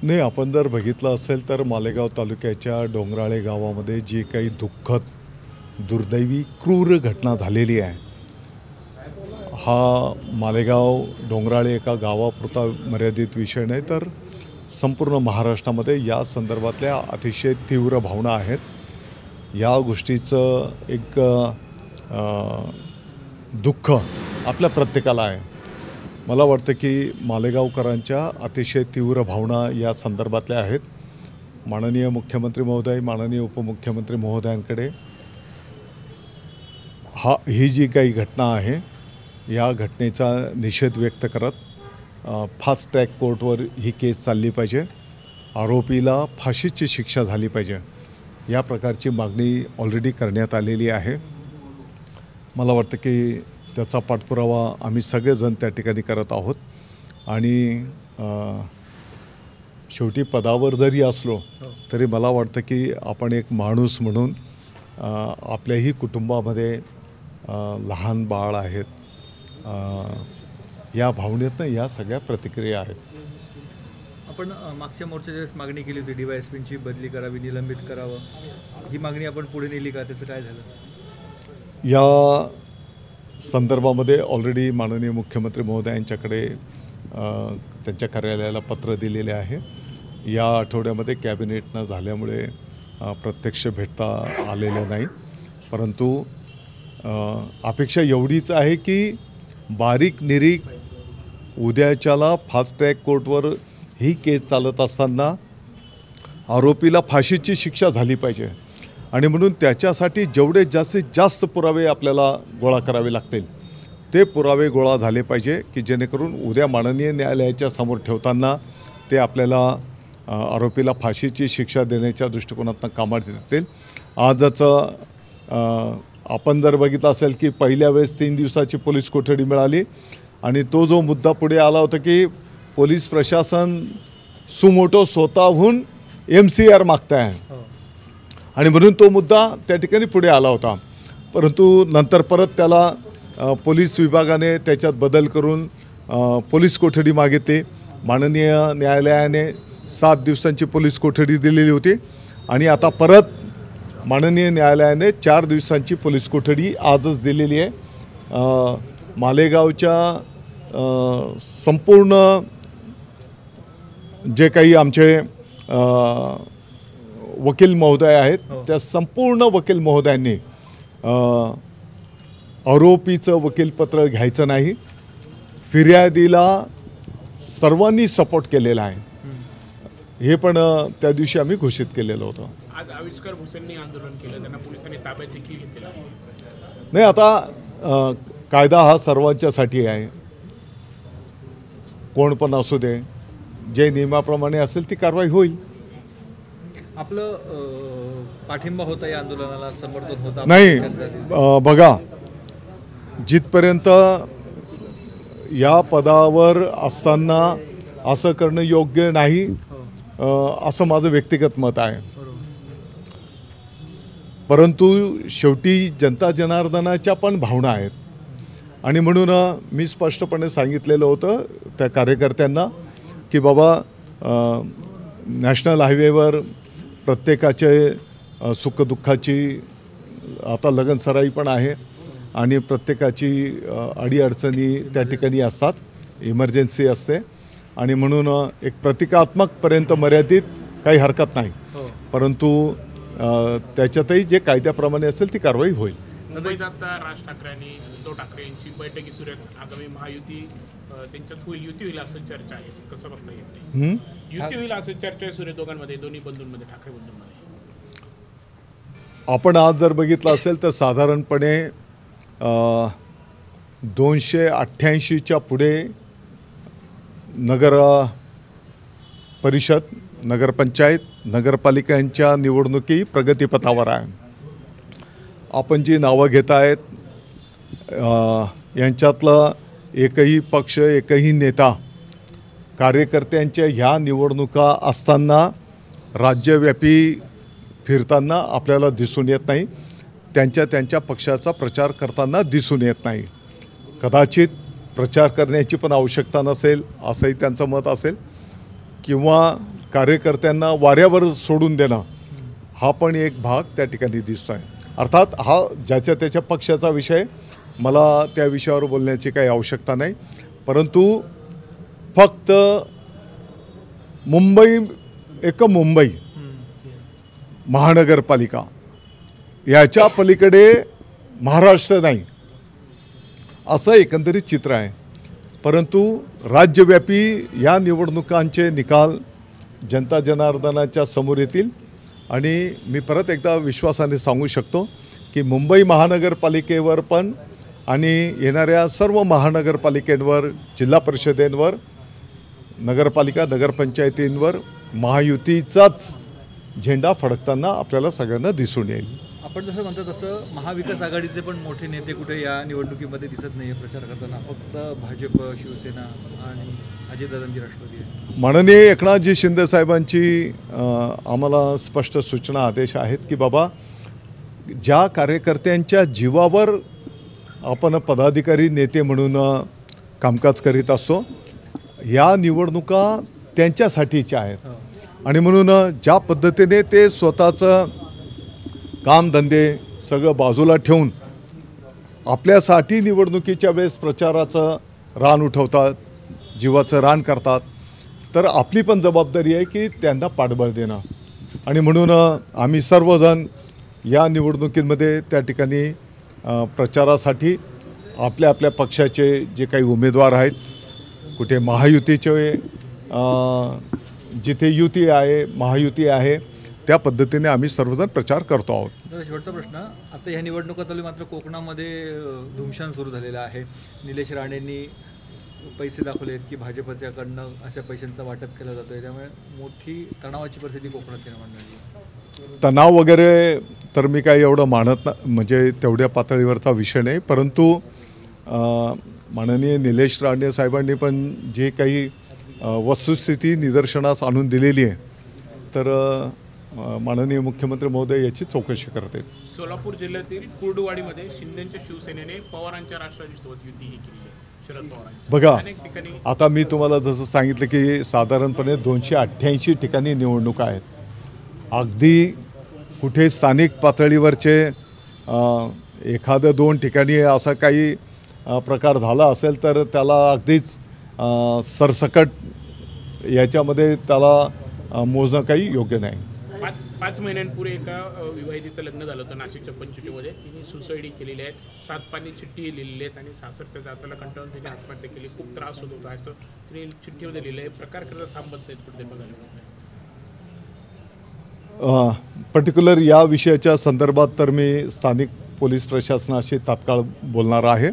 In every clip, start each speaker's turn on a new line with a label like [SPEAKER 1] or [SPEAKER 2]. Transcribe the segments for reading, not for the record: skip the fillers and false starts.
[SPEAKER 1] नाही, आपण जर बघितलं असेल तर मालेगाव तालुक्याच्या डोंगराळे गावामध्ये जी काही दुःखद, दुर्दैवी, क्रूर घटना झालेली आहे, हा मालेगाव डोंगराळे एका गावापुरता मर्यादित विषय नाही, तर संपूर्ण महाराष्ट्रामध्ये या संदर्भातल्या अतिशय तीव्र भावना आहेत. या गोष्टीचं एक दुःख आपल्या प्रत्येकाला आहे. मला वाटतं की मालेगावकरांच्या अतिशय तीव्र भावना या संदर्भातल्या आहेत. माननीय मुख्यमंत्री महोदय, माननीय उपमुख्यमंत्री महोदयांकडे ही जी काही घटना आहे या घटनेचा निषेध व्यक्त करत फास्ट ट्रॅक कोर्टवर ही केस चालली पाहिजे, आरोपीला फाशीची शिक्षा झाली पाहिजे, या प्रकारची मागणी ऑलरेडी करण्यात आलेली आहे. मला वाटतं की त्याचा पाठपुरावा आम्ही सगळेजण त्या ठिकाणी करत आहोत. आणि शेवटी पदावर जरी असलो तरी मला वाटतं की आपण एक माणूस म्हणून आपल्याही कुटुंबामध्ये लहान बाळ आहेत, या भावनेतनं या सगळ्या प्रतिक्रिया आहेत.
[SPEAKER 2] आपण मागच्या मोर्चाच्या वेळेस मागणी केली होती DYSPची बदली करावी, निलंबित करावं, ही मागणी आपण पुढे नेली का? त्याचं काय झालं?
[SPEAKER 1] या संदर्भामध्ये ऑलरेडी माननीय मुख्यमंत्री महोदयांच्याकडे त्यांच्या कार्यालयाला पत्र दिलेले आहे. या आठवड्यामध्ये कॅबिनेटनं झाल्यामुळे प्रत्यक्ष भेटता आलेलं नाही, परंतु अपेक्षा एवढीच आहे की बारीक निरीक उद्याच्याला फास्ट ट्रॅक कोर्टवर ही केस चालत असताना आरोपीला फाशीची शिक्षा झाली पाहिजे. आणि म्हणून त्याच्यासाठी जेवढे जास्तीत जास्त पुरावे आपल्याला गोळा करावे लागतील ते पुरावे गोळा झाले पाहिजे, की जेणेकरून उद्या माननीय न्यायालयाच्या समोर ठेवताना ते आपल्याला आरोपीला फाशीची शिक्षा देण्याच्या दृष्टिकोनातून कामात येतील. आजच आपण जर बघितलं असेल की पहिल्या वेळेस 3 दिवसाची पोलीस कोठडी मिळाली आणि तो जो मुद्दा पुढे आला होता की पोलीस प्रशासन सुमोटो स्वतःहून MCR मागताय आणि म्हणून तो मुद्दा त्या ठिकाणी पुढे आला होता. परंतु नंतर परत त्याला पोलीस विभागाने त्याच्यात बदल करून पोलीस कोठडी मागितली. माननीय न्यायालयाने 7 दिवसांची पोलीस कोठडी दिलेली होती आणि आता परत माननीय न्यायालयाने 4 दिवसांची पोलीस कोठडी आजच दिलेली आहे. मालेगावच्या संपूर्ण जे काही आमचे वकील महोदय आहेत त्या संपूर्ण वकील महोदयांनी आरोपीचं वकीलपत्र घ्यायचं नाही, फिर्यादीला सर्वांनी सपोर्ट केलेला आहे, हे पण त्या दिवशी आम्ही घोषित केलेलं होतं.
[SPEAKER 3] आज आविष्कार भुसेंनी आंदोलन केलं, त्यांना पोलिसांनी ताब्यात देखील घेतलेलं आहे.
[SPEAKER 1] नाही, आता कायदा हा सर्वांच्यासाठी आहे, कोण पण असू दे, जे नियमाप्रमाणे असेल ती कारवाई होईल.
[SPEAKER 2] आपलं पाठिंबा होता या आंदोलनाला, समर्थन होता?
[SPEAKER 1] नाही, बघा, जिथपर्यंत या पदावर असताना असं करणं योग्य नाही असं माझं व्यक्तिगत मत आहे. परंतु शेवटी जनता जनार्दनाच्या पण भावना आहेत आणि म्हणून मी स्पष्टपणे सांगितलेलं होतं त्या कार्यकर्त्यांना की बाबा, नॅशनल हायवेवर प्रत्येकाचे सुखदुःखाची आता लगनसराई पण आहे आणि प्रत्येकाची अडीअडचणी त्या ठिकाणी असतात, इमर्जन्सी असते आणि म्हणून एक प्रतिकात्मकपर्यंत मर्यादित काही हरकत नाही, परंतु त्याच्यातही जे कायद्याप्रमाणे असेल ती कारवाई होईल.
[SPEAKER 3] मुंबईत आता राज ठाकरे आणि उद्धव ठाकरे यांची बैठकी सुरू आहेत. आगामी महायुती त्यांच्यात होईल, युती होईल असं चर्चा आहे, कसं बघता येईल? युती होईल असं चर्चा आहे सुरू दोघांमध्ये, दोन्ही बंधूंमध्ये, ठाकरे बंधूंमध्ये.
[SPEAKER 1] आपण आज जर बघितलं असेल तर साधारणपणे 288च्या पुढे नगर परिषद, नगरपंचायत, नगरपालिकांच्या निवडणुकी प्रगतीपथावर आहे. आपण जी नावं घेत आहेत यांच्यातलं एकही पक्ष, एकही नेता कार्यकर्त्यांच्या ह्या निवडणुका असताना राज्यव्यापी फिरताना आपल्याला दिसून येत नाही, त्यांच्या पक्षाचा प्रचार करताना दिसून येत नाही. कदाचित प्रचार करण्याची पण आवश्यकता नसेल असंही त्यांचं मत असेल, किंवा कार्यकर्त्यांना वाऱ्यावर सोडून देणं हा पण एक भाग त्या ठिकाणी दिसतो आहे. अर्थात हा ज्याच्या त्याच्या पक्षाचा विषय, मला त्या विषयावर बोलण्याची काही आवश्यकता नाही. परंतु फक्त मुंबई महानगरपालिका याच्या पलीकडे महाराष्ट्र नाही असं एकंदरीत चित्र आहे. परंतु राज्यव्यापी या निवडणुकांचे निकाल जनता जनार्दनाच्या समोर येतील आणि मी परत एकदा विश्वासाने सांगू शकतो की मुंबई महानगरपालिकेवर पण आणि येणाऱ्या सर्व महानगरपालिकेंवर, जिल्हा परिषदेंवर, नगरपालिका नगरपंचायतींवर महायुतीचाच झेंडा फडकताना आपल्याला सगळ्यांना दिसून येईल.
[SPEAKER 2] आपण जसं म्हणतो तसं महाविकास आघाडीचे पण मोठे नेते कुठे या निवडणुकीमध्ये दिसत नाही आहे प्रचार करताना. फक्त भाजप, शिवसेना आणि अजितदादांची राष्ट्रवादी आहे.
[SPEAKER 1] माननीय एकनाथजी शिंदे साहेबांची आम्हाला स्पष्ट सूचना आदेश आहेत की बाबा, ज्या कार्यकर्त्यांच्या जीवावर आपण पदाधिकारी नेते म्हणून कामकाज करीत असतो, या निवडणुका त्यांच्यासाठीच्या आहेत. आणि म्हणून ज्या पद्धतीने ते स्वतःचं कामधंदे सगळं बाजूला ठेवून आपल्यासाठी निवडणुकीच्या वेळेस प्रचाराचं रान उठवतात, जीवाचं रान करतात, तर आपली पण जबाबदारी आहे की त्यांना पाठबळ देणं. आणि म्हणून आम्ही सर्वजण या निवडणुकीमध्ये त्या ठिकाणी प्रचारासाठी आपल्या आपल्या पक्षाचे जे काही उमेदवार आहेत, कुठे महायुतीचे जिथे युती आहे, महायुती आहे, त्या पद्धतीने आम्ही सर्वजण प्रचार करतो आहोत.
[SPEAKER 2] दादा, शेवटचा प्रश्न. आता ह्या निवडणुकातली मात्र कोकणामध्ये धुमशान सुरू झालेला आहे. निलेश राणेंनी पैसे दाखवलेत की भाजपच्याकडनं अशा पैशांचं वाटप केलं जातं आहे, त्यामुळे मोठी तणावाची परिस्थिती कोकणात निर्माण झाली.
[SPEAKER 1] तणाव वगैरे तर मी काही एवढं मानत नाही, म्हणजे तेवढ्या पातळीवरचा विषय नाही. परंतु माननीय निलेश राणे साहेबांनी पण जे काही वस्तुस्थिती निदर्शनास आणून दिलेली आहे, तर माननीय मुख्यमंत्री महोदय याची चौकशी करते.
[SPEAKER 3] सोलापूर जिल्ह्यातील कुर्डुवाडीमध्ये शिंदेच्या शिवसेनेने पवारांच्या राष्ट्रवादीसोबत युती ही केली आहे. शरद पवारांची
[SPEAKER 1] बघा,
[SPEAKER 3] अनेक ठिकाणी
[SPEAKER 1] आता मी तुम्हाला जसं सांगितलं की साधारणपणे 288 ठिकाणी निवडणुका आहेत. अगदी कुठे स्थानिक पातळीवरचे एखादं 2 ठिकाणी असा काही प्रकार झाला असेल तर त्याला अगदीच सरसकट याच्यामध्ये त्याला मोजणं काही योग्य नाही.
[SPEAKER 3] 5 महिन्यांपूर्वी एका विवाहितेचं लग्न झालं होतं नाशिकच्या पंचवटीमध्ये. तिने सुसाईड केलेली आहे, 7 पानी चिठ्ठी लिहिलेली आहेत आणि सासरच्या जाचाला कंटाळून तिने आत्महत्या केली. खूप त्रास होत होता असं तिने चिठ्ठीमध्ये लिहिलं आहे. प्रकार करता थांबत नाहीत कुठे बघायला.
[SPEAKER 1] पर्टिक्युलर या विषयाच्या संदर्भात तर मी स्थानिक पोलीस प्रशासनाशी तात्काळ बोलणार आहे.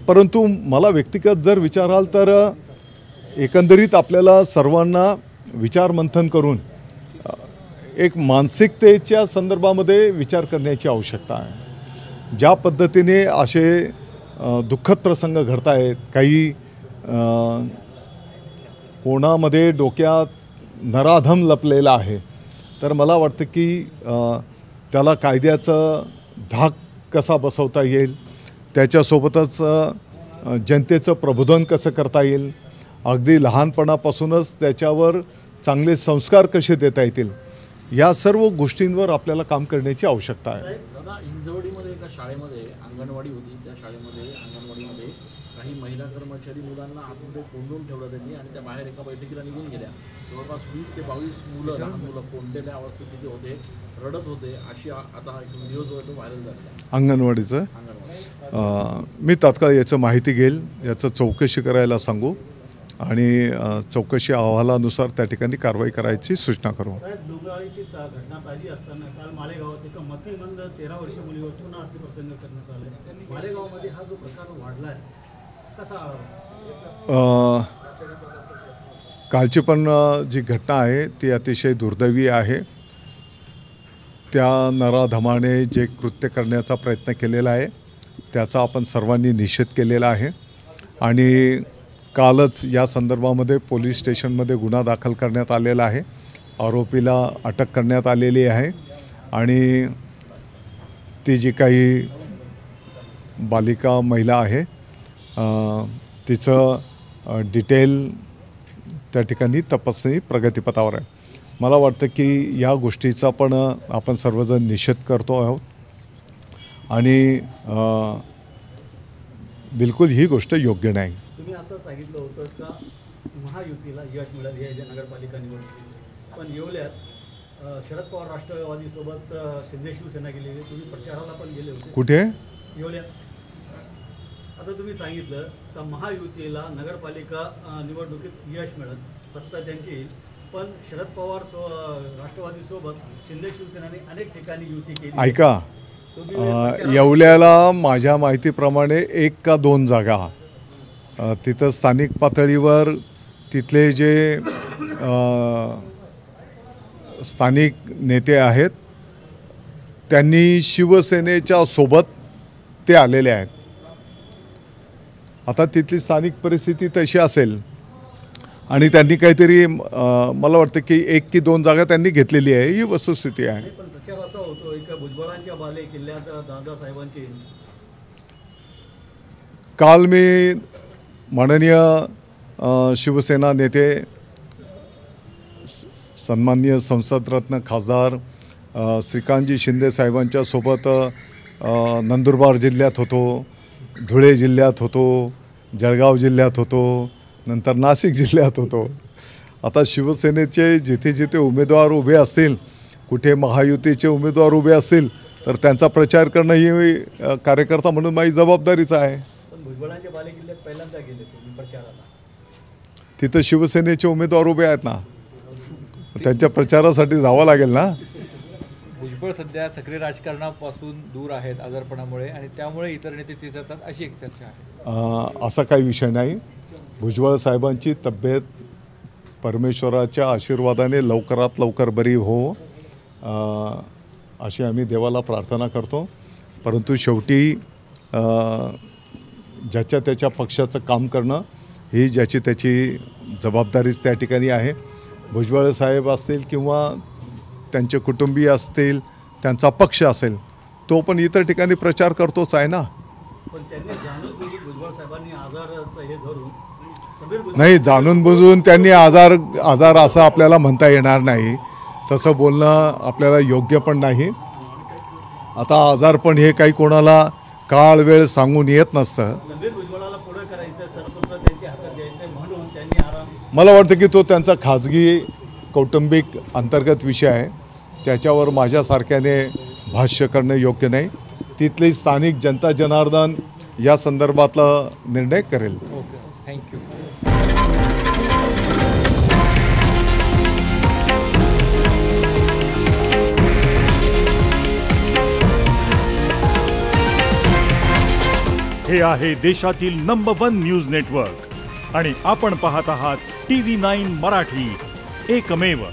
[SPEAKER 1] परंतु मला व्यक्तिगत जर विचाराल तर एकंदरीत आपल्याला सर्वांना विचारमंथन करून एक मानसिकतेच्या संदर्भामध्ये विचार करण्याची आवश्यकता आहे. ज्या पद्धतीने असे दुःखद प्रसंग घडत आहेत, काही कोणामध्ये डोक्यात नराधम लपलेला आहे, तर मला वाटतं की त्याला कायद्याचं धाक कसा बसवता येईल, त्याच्यासोबतच जनतेचं प्रबोधन कसं करता येईल, अगदी लहानपणापासूनच त्याच्यावर चांगले संस्कार कसे देता येतील, या सर्व गोष्टींवर आपल्याला काम करण्याची आवश्यकता आहे.
[SPEAKER 4] दादा, हिंजवडीमध्ये एका शाळेमध्ये अंगणवाडी होती. त्या अंगणवाडीमध्ये काही महिला कर्मचारी मुलांना आतमध्ये कोंडून ठेवलं त्यांनी आणि त्या बाहेर एका बैठकीला निघून गेल्या. जवळपास 20 ते 22 मुलं, लहान मुलं कोंडलेल्या अवस्थेत तिथे होते, रडत होते. अशी आता एक व्हिडिओ जो आहे तो व्हायरल झाला
[SPEAKER 1] अंगणवाडीचं. मी तात्काळ याचं माहिती घेईल, याचं चौकशी करायला सांगू आणि चौकशी अहवालानुसार त्या ठिकाणी कारवाई करायची सूचना करू.
[SPEAKER 5] डोंगराळीची घटना पाहिली असताना काल मालेगावात एका मतिमंद 13 वर्षीय मुलीवर पुन्हा अतिप्रसंग करण्यात आले. मालेगावमध्ये हा जो प्रकार वाढला आहे, कसा आढावा?
[SPEAKER 1] कालची पण जी घटना आहे ती अतिशय दुर्दैवी आहे. त्या नराधमाने जे कृत्य करण्याचा प्रयत्न केलेला आहे त्याचा आपण सर्वांनी निषेध केलेला आहे आणि कालच या संदर्भामध्ये पोलीस स्टेशनमध्ये गुन्हा दाखल करण्यात आलेला आहे. आरोपीला अटक करण्यात आलेली आहे आणि ती जी काही बालिका महिला आहे तिचं डिटेल त्या ठिकाणी तपासणी प्रगतीपथावर आहे. मला वाटतं की या गोष्टीचा पण आपण सर्वजण निषेध करतो आहोत आणि बिलकुल ही गोष्ट योग्य नाही.
[SPEAKER 5] तुम्ही आता सांगितलं होतं का महायुतीला यश मिळालं या नगरपालिका निवडणुकीत, पण येवल्यात शरद पवार राष्ट्रवादीसोबत शिंदे शिवसेना गेलेली, तुम्ही प्रचाराला पण गेले होते
[SPEAKER 1] कुठे?
[SPEAKER 5] येवल्यात. आता तुम्ही सांगितलं का महायुतीला नगरपालिका निवडणुकीत यश मिळेल, सत्ता त्यांची येईल, पण शरद पवार राष्ट्रवादीसोबत शिंदे शिवसेनाने अनेक ठिकाणी युती केली.
[SPEAKER 1] ऐका, येवल्याला माझ्या माहितीप्रमाणे 1 का 2 जागा तिथं स्थानिक पातळीवर तिथले जे स्थानिक नेते आहेत त्यांनी शिवसेनेच्या सोबत ते आलेले आहेत. आता तिथली स्थानिक परिस्थिती तशी असेल आणि त्यांनी काहीतरी मला वाटतं की 1 की 2 जागा त्यांनी घेतलेली आहे, ही वस्तुस्थिती आहे.
[SPEAKER 5] पण प्रचार असा होतो का भुजबळांच्या बाले किल्ल्यात दादासाहेबांची.
[SPEAKER 1] काल मी माननीय शिवसेना नेते सन्माननीय संसदरत्न खासदार श्रीकांतजी शिंदे साहेबांच्या सोबत नंदुरबार जिल्ह्यात होतो, धुळे जिल्ह्यात होतो, जळगाव जिल्ह्यात होतो, नंतर नाशिक जिल्ह्यात होतो. आता शिवसेनेचे जिथे जिथे उमेदवार उभे असतील, कुठे महायुतीचे उमेदवार उभे असतील तर त्यांचा प्रचार करणं ही कार्यकर्ता म्हणून माझी जबाबदारीच आहे.
[SPEAKER 5] पण भुजबळांच्या बाले किल्ल्यात पहिल्यांदा गेले तुम्ही प्रचाराला.
[SPEAKER 1] तिथं शिवसेनेचे उमेदवार उभे आहेत ना, त्यांच्या प्रचारासाठी जावं लागेल ना.
[SPEAKER 2] भुजबळ सध्या सक्रिय राजकारणापासून दूर आहेत आजारपणामुळे आणि त्यामुळे इतर नेते तिथे जातात अशी एक चर्चा आहे.
[SPEAKER 1] असा काही विषय नाही. भुजबळ साहेबांची तब्येत परमेश्वराच्या आशीर्वादाने लवकरात लवकर बरी हो अशी आम्ही देवाला प्रार्थना करतो. परंतु शेवटी ज्याच्या त्याच्या पक्षाचं काम करणं ही ज्याची त्याची जबाबदारीच त्या ठिकाणी आहे. भुजबळ साहेब असतील किंवा त्यांचे कुटुंबीय असतील, त्यांचा पक्ष असेल, तो पण इतर ठिकाणी प्रचार करतोच आहे ना.
[SPEAKER 5] पण त्यांनी जाणून बुजून भुजबळ साहेबांनी आजाराचं हे धरून समीर भुजबळ
[SPEAKER 1] नाही, जाणून बुजून त्यांनी आजार असं आपल्याला म्हणता येणार नाही. तसं बोलणं आपल्याला योग्य पण नाही. आता आजारपण हे काही कोणाला काळ वेळ सांगून येत नसतं.
[SPEAKER 5] समीर भुजबळाला पुढे करायचं, सरसूत्र त्यांच्या हातात द्यायचं म्हणून त्यांनी आराम.
[SPEAKER 1] मला वाटतं की तो त्यांचा खाजगी कौटुंबिक अंतर्गत विषय आहे, त्याच्यावर माझ्यासारख्याने भाष्य करणं योग्य नाही. तिथली स्थानिक जनता जनार्दन या संदर्भातला निर्णय करेल.
[SPEAKER 2] Okay, thank you.
[SPEAKER 6] हे आहे देशातील नंबर 1 न्यूज नेटवर्क आणि आपण पाहत आहात TV9 मराठी, एकमेव.